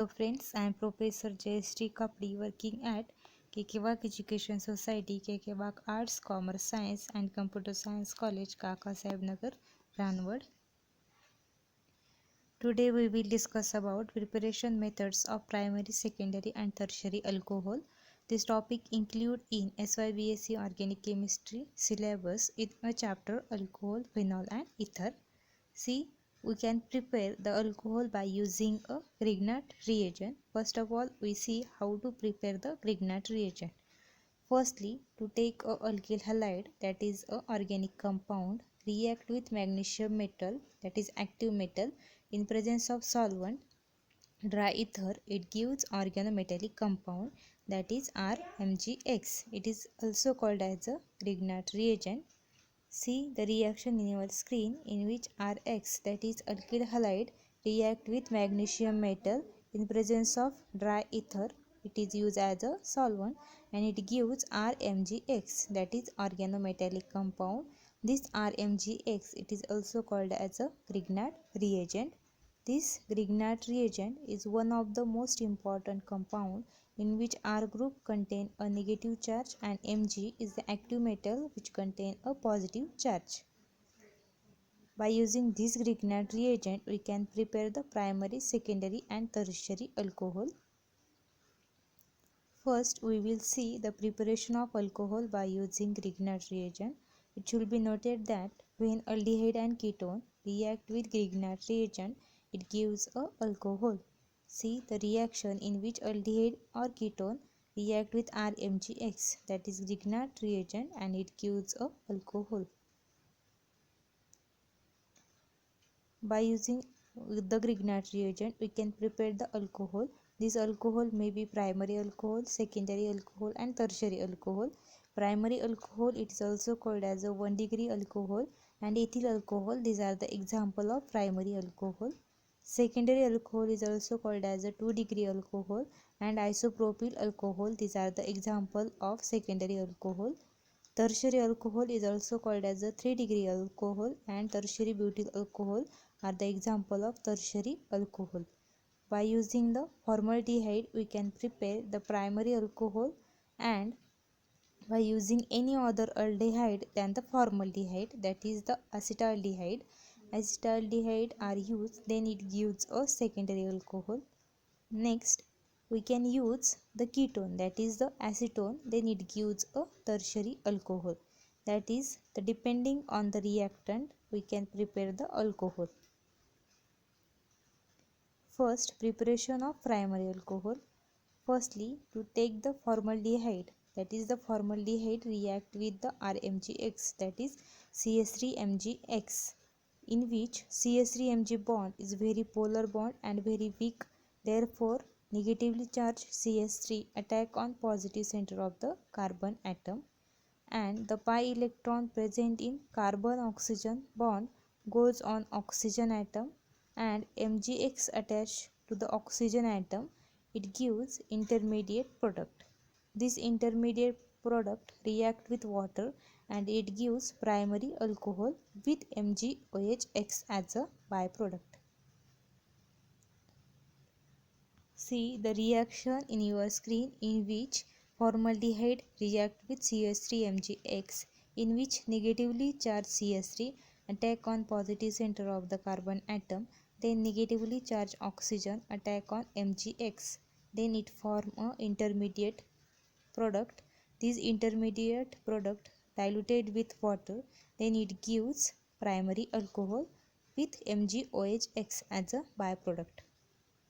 Hello friends, I am Professor Jayashree Kapdi working at KK Education Society, KK Arts, Commerce Science and Computer Science College, Kaka Saheb Nagar, Ranwad. Today we will discuss about preparation methods of primary, secondary and tertiary alcohol. This topic include in SYBSc Organic Chemistry syllabus in a chapter Alcohol, Phenol and Ether. See, we can prepare the alcohol by using a Grignard reagent. First of all, we see how to prepare the Grignard reagent. Firstly, to take a alkyl halide, that is a organic compound, react with magnesium metal, that is active metal, in presence of solvent, dry ether, it gives organometallic compound, that is RMgX. It is also called as a Grignard reagent. See the reaction in your screen in which Rx, that is alkyl halide, react with magnesium metal in presence of dry ether. It is used as a solvent and it gives RMgX, that is organometallic compound. This RMgX, it is also called as a Grignard reagent. This Grignard reagent is one of the most important compound in which R group contain a negative charge and Mg is the active metal which contain a positive charge. By using this Grignard reagent, we can prepare the primary, secondary and tertiary alcohol. First, we will see the preparation of alcohol by using Grignard reagent. It should be noted that when aldehyde and ketone react with Grignard reagent, it gives a alcohol. See the reaction in which aldehyde or ketone react with RMgX, that is Grignard reagent, and it gives a alcohol. By using the Grignard reagent, we can prepare the alcohol. This alcohol may be primary alcohol, secondary alcohol and tertiary alcohol. Primary alcohol, it is also called as a 1-degree alcohol and ethyl alcohol. These are the example of primary alcohol. Secondary alcohol is also called as a 2-degree alcohol and isopropyl alcohol. These are the example of secondary alcohol. Tertiary alcohol is also called as a 3-degree alcohol and tertiary butyl alcohol are the example of tertiary alcohol. By using the formaldehyde, we can prepare the primary alcohol, and by using any other aldehyde than the formaldehyde, that is the acetaldehyde. Acetaldehyde are used, then it gives a secondary alcohol. Next, we can use the ketone, that is the acetone, then it gives a tertiary alcohol. That is, the depending on the reactant, we can prepare the alcohol. First, preparation of primary alcohol. Firstly, to take the formaldehyde, that is the formaldehyde react with the RMgX, that is CS3MgX, in which CS3Mg bond is very polar bond and very weak. Therefore, negatively charged CS3 attack on positive center of the carbon atom, and the pi electron present in carbon-oxygen bond goes on oxygen atom, and MgX attached to the oxygen atom, it gives intermediate product. This intermediate product react with water and it gives primary alcohol with MgOH as a byproduct. See the reaction in your screen in which formaldehyde react with CS3MgX, in which negatively charged CS3 attack on positive center of the carbon atom, then negatively charged oxygen attack on MgX, then it form a intermediate product. This intermediate product diluted with water, then it gives primary alcohol with MgOH as a byproduct.